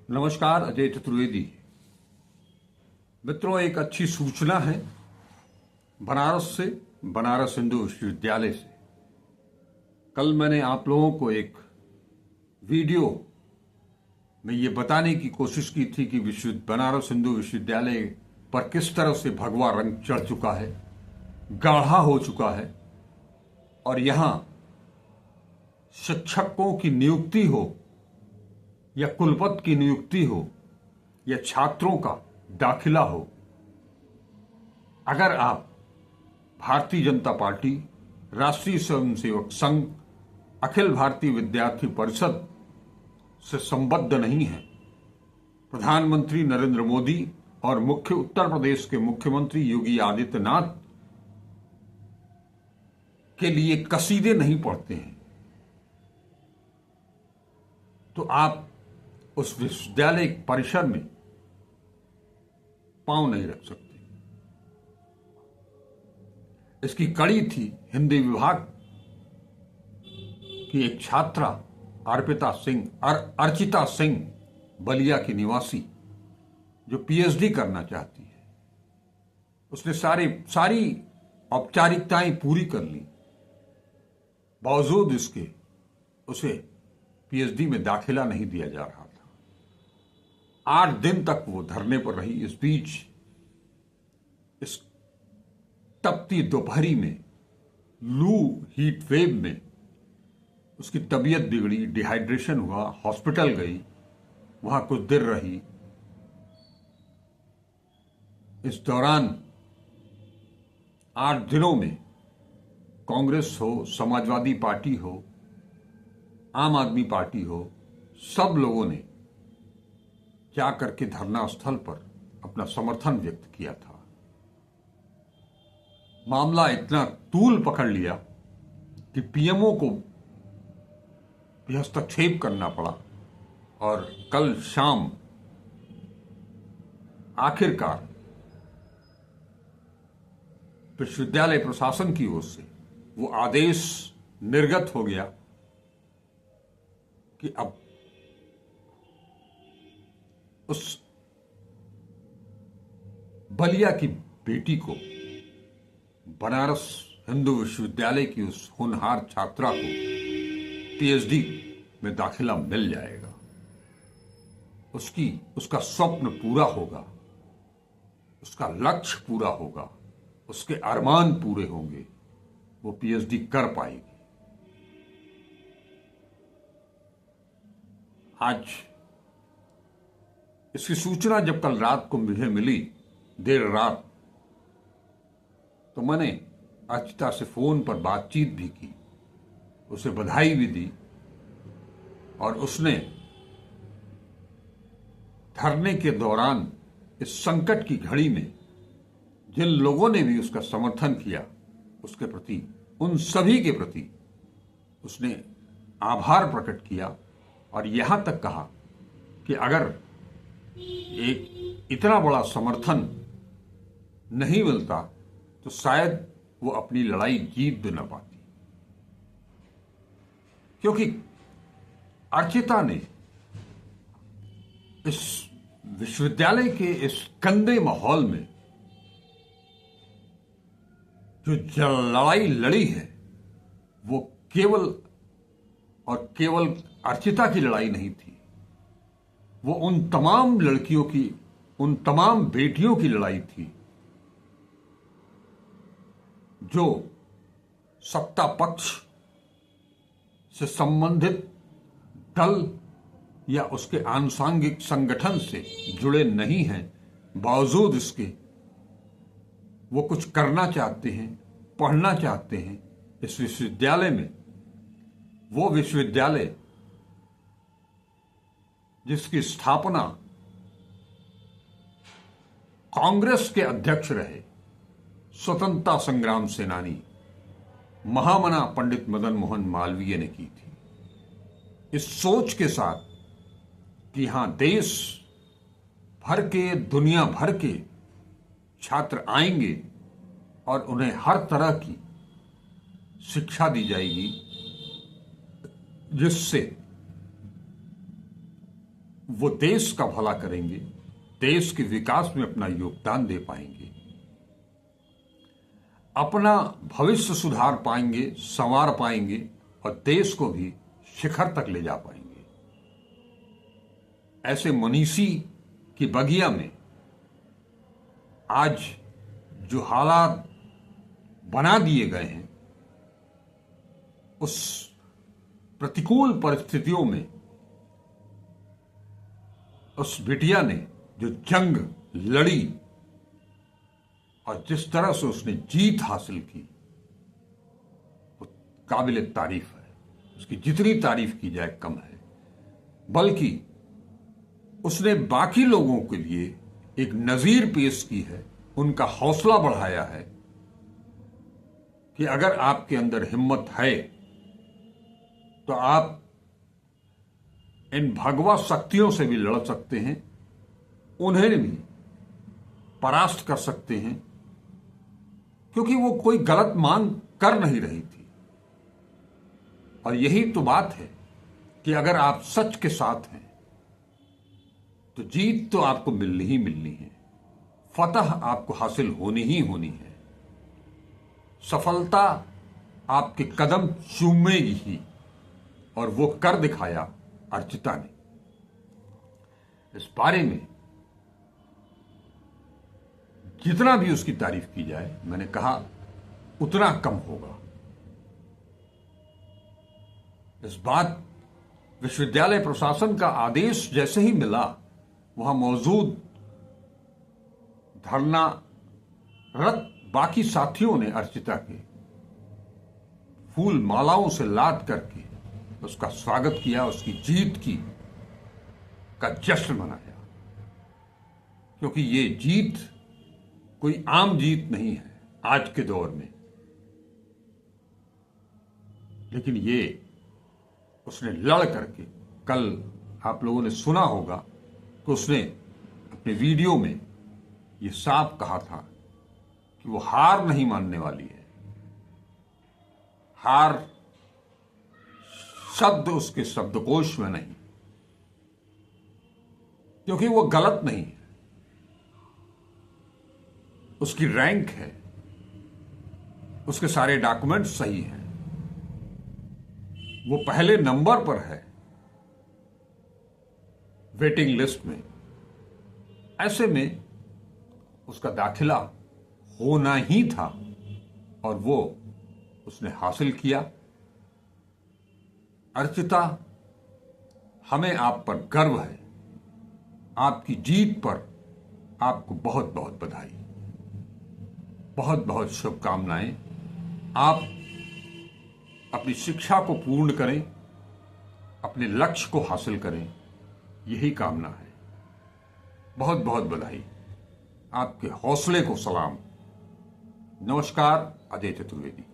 नमस्कार, अजय चतुर्वेदी। मित्रों, एक अच्छी सूचना है बनारस से, बनारस हिंदू विश्वविद्यालय से। कल मैंने आप लोगों को एक वीडियो में ये बताने की कोशिश की थी कि बनारस हिंदू विश्वविद्यालय पर किस तरह से भगवा रंग चढ़ चुका है, गाढ़ा हो चुका है, और यहां शिक्षकों की नियुक्ति हो या कुलपति की नियुक्ति हो या छात्रों का दाखिला हो, अगर आप भारतीय जनता पार्टी, राष्ट्रीय स्वयंसेवक संघ, अखिल भारतीय विद्यार्थी परिषद से संबद्ध नहीं है, प्रधानमंत्री नरेंद्र मोदी और उत्तर प्रदेश के मुख्यमंत्री योगी आदित्यनाथ के लिए कसीदे नहीं पढ़ते हैं, तो आप उस विश्वविद्यालय परिसर में पांव नहीं रख सकते। इसकी कड़ी थी हिंदी विभाग की एक छात्रा अर्चिता सिंह, बलिया की निवासी, जो पीएचडी करना चाहती है। उसने सारी औपचारिकताएं पूरी कर ली, बावजूद इसके उसे पीएचडी में दाखिला नहीं दिया जा रहा था। 8 दिन तक वो धरने पर रही। इस बीच इस तपती दोपहरी में, लू हीट वेव में उसकी तबीयत बिगड़ी, डिहाइड्रेशन हुआ, हॉस्पिटल गई, वहां कुछ देर रही। इस दौरान 8 दिनों में कांग्रेस हो, समाजवादी पार्टी हो, आम आदमी पार्टी हो, सब लोगों ने जाकर के धरना स्थल पर अपना समर्थन व्यक्त किया था। मामला इतना तूल पकड़ लिया कि पीएमओ को भी हस्तक्षेप करना पड़ा, और कल शाम आखिरकार विश्वविद्यालय प्रशासन की ओर से वो आदेश निर्गत हो गया कि अब उस बलिया की बेटी को, बनारस हिंदू विश्वविद्यालय की उस होनहार छात्रा को पीएचडी में दाखिला मिल जाएगा। उसका स्वप्न पूरा होगा, उसका लक्ष्य पूरा होगा, उसके अरमान पूरे होंगे, वो पीएचडी कर पाएगी। आज इसकी सूचना जब कल रात को मुझे मिली, देर रात, तो मैंने अर्चिता से फोन पर बातचीत भी की, उसे बधाई भी दी, और उसने धरने के दौरान इस संकट की घड़ी में जिन लोगों ने भी उसका समर्थन किया, उसके प्रति, उन सभी के प्रति उसने आभार प्रकट किया, और यहां तक कहा कि अगर एक इतना बड़ा समर्थन नहीं मिलता तो शायद वो अपनी लड़ाई जीत भी न पाती, क्योंकि अर्चिता ने इस विश्वविद्यालय के इस गंदे माहौल में जो लड़ाई लड़ी है, वो केवल और केवल अर्चिता की लड़ाई नहीं थी, वो उन तमाम लड़कियों की, उन तमाम बेटियों की लड़ाई थी जो सत्ता पक्ष से संबंधित दल या उसके आनुषंगिक संगठन से जुड़े नहीं हैं, बावजूद इसके वो कुछ करना चाहते हैं, पढ़ना चाहते हैं इस विश्वविद्यालय में। वो विश्वविद्यालय जिसकी स्थापना कांग्रेस के अध्यक्ष रहे, स्वतंत्रता संग्राम सेनानी महामना पंडित मदन मोहन मालवीय ने की थी, इस सोच के साथ कि हां, देश भर के, दुनिया भर के छात्र आएंगे और उन्हें हर तरह की शिक्षा दी जाएगी जिससे वो देश का भला करेंगे, देश के विकास में अपना योगदान दे पाएंगे, अपना भविष्य सुधार पाएंगे, संवार पाएंगे और देश को भी शिखर तक ले जा पाएंगे। ऐसे मनीषी की बगिया में आज जो हालात बना दिए गए हैं, उस प्रतिकूल परिस्थितियों में उस बिटिया ने जो जंग लड़ी और जिस तरह से उसने जीत हासिल की, वो काबिल तारीफ है। उसकी जितनी तारीफ की जाए कम है। बल्कि उसने बाकी लोगों के लिए एक नजीर पेश की है, उनका हौसला बढ़ाया है कि अगर आपके अंदर हिम्मत है तो आप इन भगवा शक्तियों से भी लड़ सकते हैं, उन्हें भी परास्त कर सकते हैं, क्योंकि वो कोई गलत मांग कर नहीं रही थी। और यही तो बात है कि अगर आप सच के साथ हैं तो जीत तो आपको मिलनी ही मिलनी है, फतह आपको हासिल होनी ही होनी है, सफलता आपके कदम चूमेगी ही। और वो कर दिखाया अर्चिता ने। इस बारे में जितना भी उसकी तारीफ की जाए, मैंने कहा उतना कम होगा। इस बात विश्वविद्यालय प्रशासन का आदेश जैसे ही मिला, वहां मौजूद धरनारत बाकी साथियों ने अर्चिता के फूल मालाओं से लाद करके उसका स्वागत किया, उसकी जीत का जश्न मनाया। क्योंकि ये जीत कोई आम जीत नहीं है आज के दौर में, लेकिन ये उसने लड़ करके, कल आप लोगों ने सुना होगा कि उसने अपने वीडियो में ये साफ कहा था कि वो हार नहीं मानने वाली है। हार शब्द उसके शब्दकोश में नहीं, क्योंकि वो गलत नहीं है। उसकी रैंक है, उसके सारे डॉक्यूमेंट सही हैं, वो पहले नंबर पर है वेटिंग लिस्ट में। ऐसे में उसका दाखिला होना ही था और वो उसने हासिल किया। अर्चिता, हमें आप पर गर्व है। आपकी जीत पर आपको बहुत बहुत बधाई, बहुत बहुत शुभकामनाएं। आप अपनी शिक्षा को पूर्ण करें, अपने लक्ष्य को हासिल करें, यही कामना है। बहुत बहुत बधाई, आपके हौसले को सलाम। नमस्कार, अजय चतुर्वेदी।